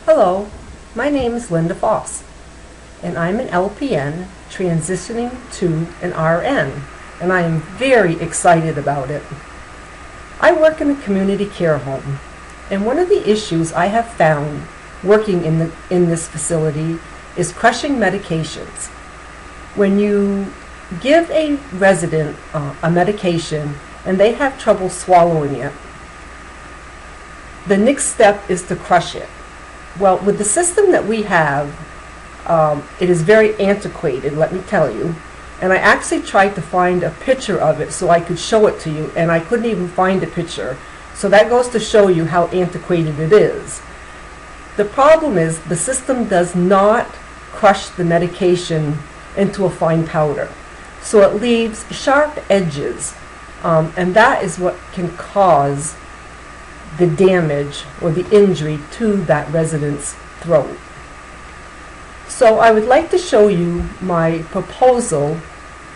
Hello, my name is Linda Foss, and I'm an LPN transitioning to an RN, and I am very excited about it. I work in a community care home, and one of the issues I have found working in this facility is crushing medications. When you give a resident a medication and they have trouble swallowing it, the next step is to crush it. Well, with the system that we have, it is very antiquated, let me tell you. And I actually tried to find a picture of it so I could show it to you, and I couldn't even find a picture. So that goes to show you how antiquated it is. The problem is the system does not crush the medication into a fine powder. So it leaves sharp edges, and that is what can cause the damage or the injury to that resident's throat. So I would like to show you my proposal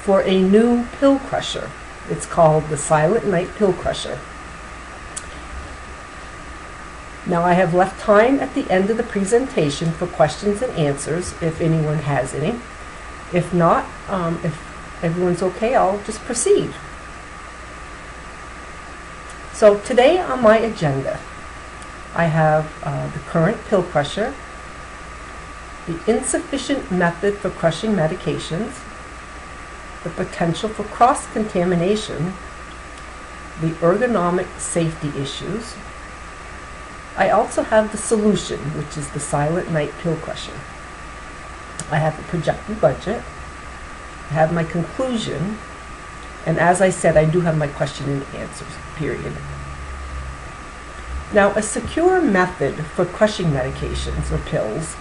for a new pill crusher. It's called the Silent Night Pill Crusher. Now I have left time at the end of the presentation for questions and answers if anyone has any. If not, if everyone's okay, I'll just proceed. So today on my agenda, I have the current pill crusher, the insufficient method for crushing medications, the potential for cross-contamination, the ergonomic safety issues. I also have the solution, which is the Silent Night Pill Crusher. I have a projected budget, I have my conclusion, and as I said, I do have my question and answers, period. Now, a secure method for crushing medications or pills,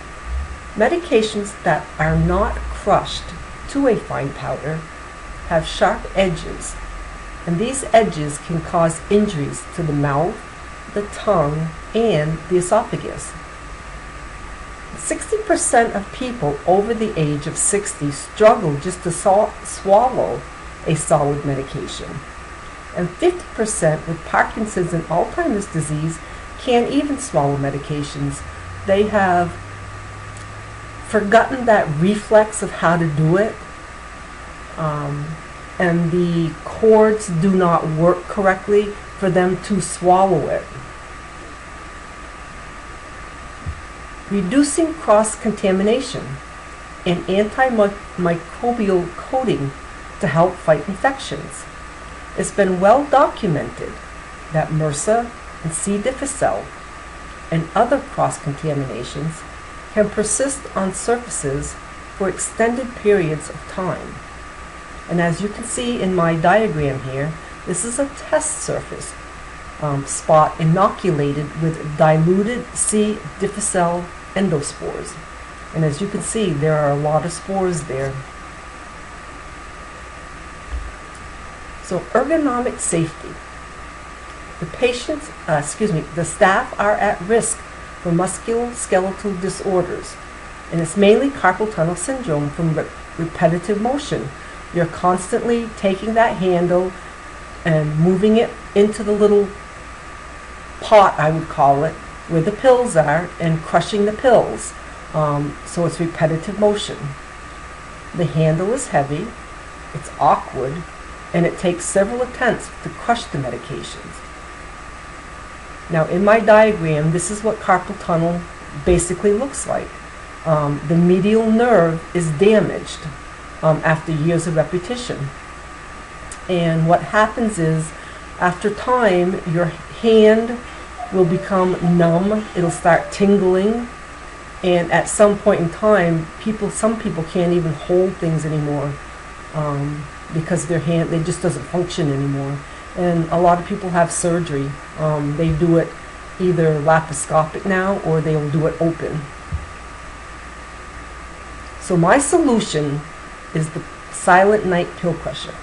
medications that are not crushed to a fine powder have sharp edges, and these edges can cause injuries to the mouth, the tongue, and the esophagus. 60% of people over the age of 60 struggle just to swallow a solid medication. And 50% with Parkinson's and Alzheimer's disease can't even swallow medications. They have forgotten that reflex of how to do it, and the cords do not work correctly for them to swallow it. Reducing cross-contamination and antimicrobial coating to help fight infections. It's been well documented that MRSA and C. difficile and other cross-contaminations can persist on surfaces for extended periods of time. And as you can see in my diagram here, this is a test surface spot inoculated with diluted C. difficile endospores. And as you can see, there are a lot of spores there. So ergonomic safety. The staff are at risk for musculoskeletal disorders, and it's mainly carpal tunnel syndrome from repetitive motion. You're constantly taking that handle and moving it into the little pot, I would call it, where the pills are, and crushing the pills. So it's repetitive motion. The handle is heavy, it's awkward, and it takes several attempts to crush the medications. Now in my diagram, this is what carpal tunnel basically looks like. The medial nerve is damaged after years of repetition. And what happens is, after time, your hand will become numb, it'll start tingling, and at some point in time, some people can't even hold things anymore because their hand, it just doesn't function anymore. And a lot of people have surgery. They do it either laparoscopic now, or they'll do it open. So my solution is the Silent Night Pill Crusher.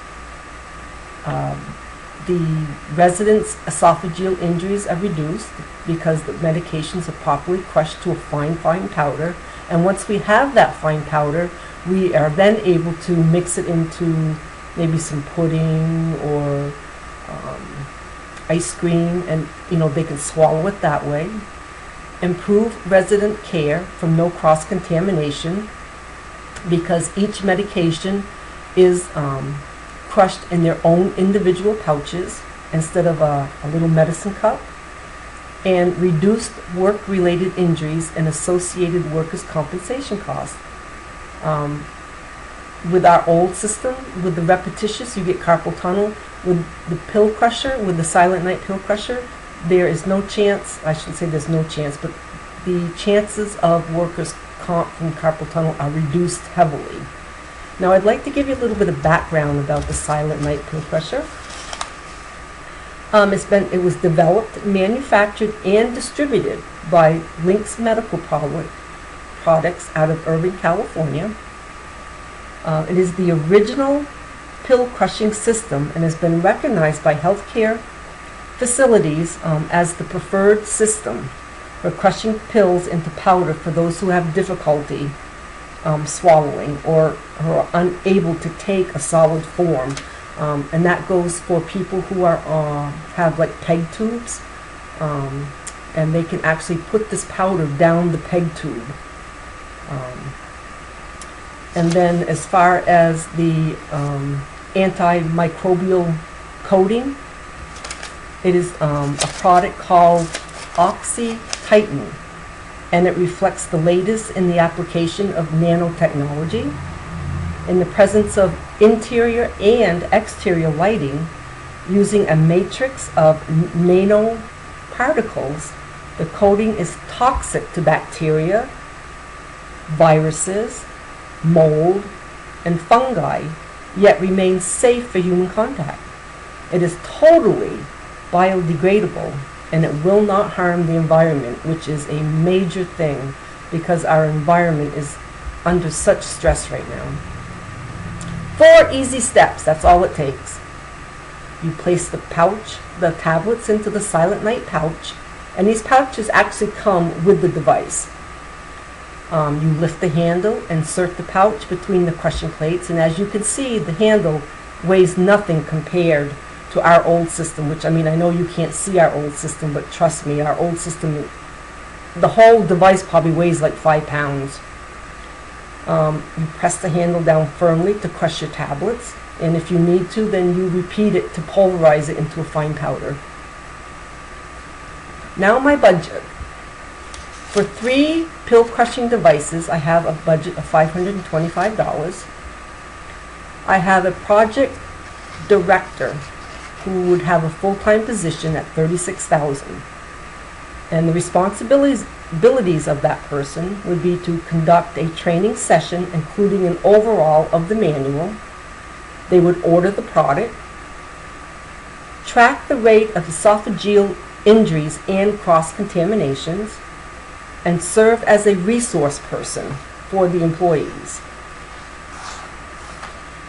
The residents' esophageal injuries are reduced because the medications are properly crushed to a fine powder. And once we have that fine powder, we are then able to mix it into maybe some pudding or ice cream, and they can swallow it that way. improve resident care from no cross-contamination, because each medication is crushed in their own individual pouches instead of a little medicine cup, and reduced work-related injuries and associated workers' compensation costs. With our old system, with the repetitious, you get carpal tunnel. With the pill crusher, with the Silent Night pill crusher, there is no chance, I shouldn't say there's no chance, but the chances of workers' comp from carpal tunnel are reduced heavily. Now I'd like to give you a little bit of background about the Silent Night pill crusher. It was developed, manufactured, and distributed by Lynx Medical Products out of Irvine, California. It is the original pill crushing system and has been recognized by healthcare facilities as the preferred system for crushing pills into powder for those who have difficulty swallowing or who are unable to take a solid form. And that goes for people who are have like peg tubes, and they can actually put this powder down the peg tube. And then as far as the antimicrobial coating, it is a product called Oxy-Titan, and it reflects the latest in the application of nanotechnology. In the presence of interior and exterior lighting, using a matrix of nanoparticles, the coating is toxic to bacteria, viruses, mold, and fungi, yet remains safe for human contact. It is totally biodegradable, and it will not harm the environment, which is a major thing because our environment is under such stress right now. 4 easy steps, that's all it takes. You place the tablets into the Silent Night pouch, and these pouches actually come with the device. You lift the handle, insert the pouch between the crushing plates, and as you can see, the handle weighs nothing compared to our old system, which, I mean, I know you can't see our old system, but trust me, our old system, the whole device probably weighs like 5 pounds. You press the handle down firmly to crush your tablets, and if you need to, then you repeat it to pulverize it into a fine powder. Now my budget. For 3 pill crushing devices, I have a budget of $525. I have a project director who would have a full-time position at $36,000. And the responsibilities of that person would be to conduct a training session, including an overhaul of the manual. They would order the product, track the rate of esophageal injuries and cross-contaminations, and serve as a resource person for the employees.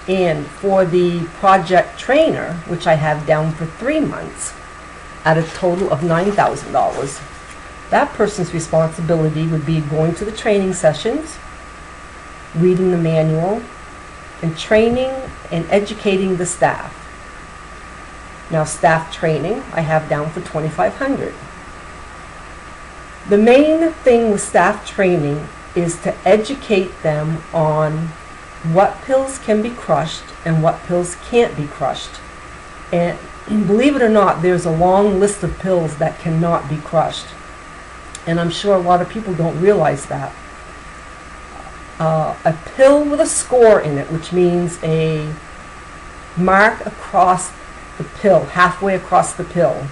And for the project trainer, which I have down for 3 months, at a total of $9,000. That person's responsibility would be going to the training sessions, reading the manual, and training and educating the staff. Now, staff training I have down for $2,500. The main thing with staff training is to educate them on what pills can be crushed and what pills can't be crushed. And believe it or not, there's a long list of pills that cannot be crushed. And I'm sure a lot of people don't realize that. A pill with a score in it, which means a mark across the pill, halfway across the pill,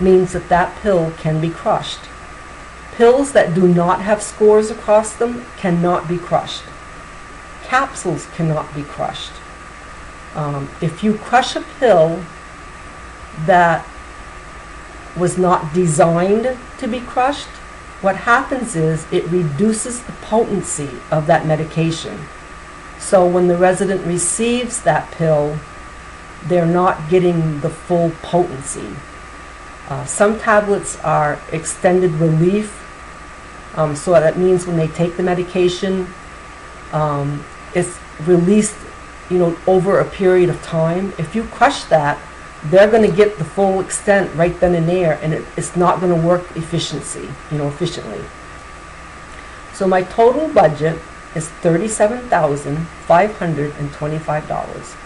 means that that pill can be crushed. Pills that do not have scores across them cannot be crushed. Capsules cannot be crushed. If you crush a pill that was not designed to be crushed, what happens is it reduces the potency of that medication. So when the resident receives that pill, they're not getting the full potency. Some tablets are extended relief, so that means when they take the medication, it's released, over a period of time. If you crush that, they're going to get the full extent right then and there, and it's not going to work efficiently. So my total budget is $37,525.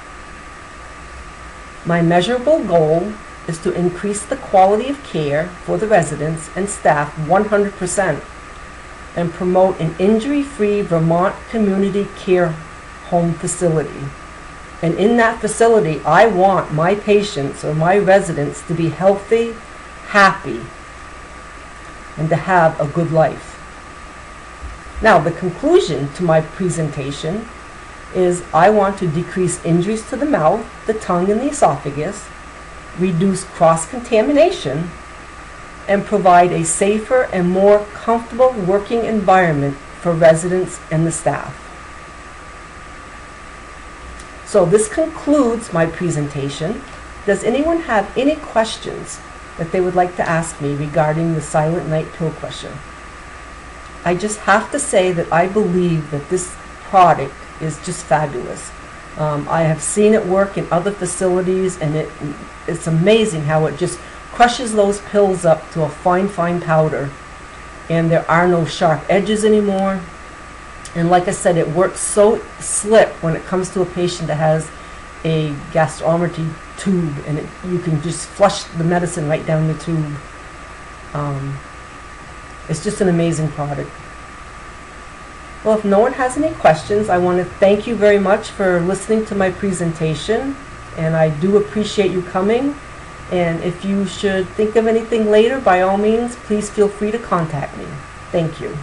My measurable goal is to increase the quality of care for the residents and staff 100% and promote an injury-free Vermont community care home facility. And in that facility, I want my patients or my residents to be healthy, happy, and to have a good life. Now, the conclusion to my presentation is I want to decrease injuries to the mouth, the tongue, and the esophagus, reduce cross-contamination, and provide a safer and more comfortable working environment for residents and the staff. So this concludes my presentation. Does anyone have any questions that they would like to ask me regarding the Silent Night Pill question? I just have to say that I believe that this product is just fabulous. I have seen it work in other facilities, and it's amazing how it just crushes those pills up to a fine powder, and there are no sharp edges anymore. And like I said, it works so slick when it comes to a patient that has a gastrostomy tube, and you can just flush the medicine right down the tube. It's just an amazing product. Well, if no one has any questions, I want to thank you very much for listening to my presentation, and I do appreciate you coming. And if you should think of anything later, by all means, please feel free to contact me. Thank you.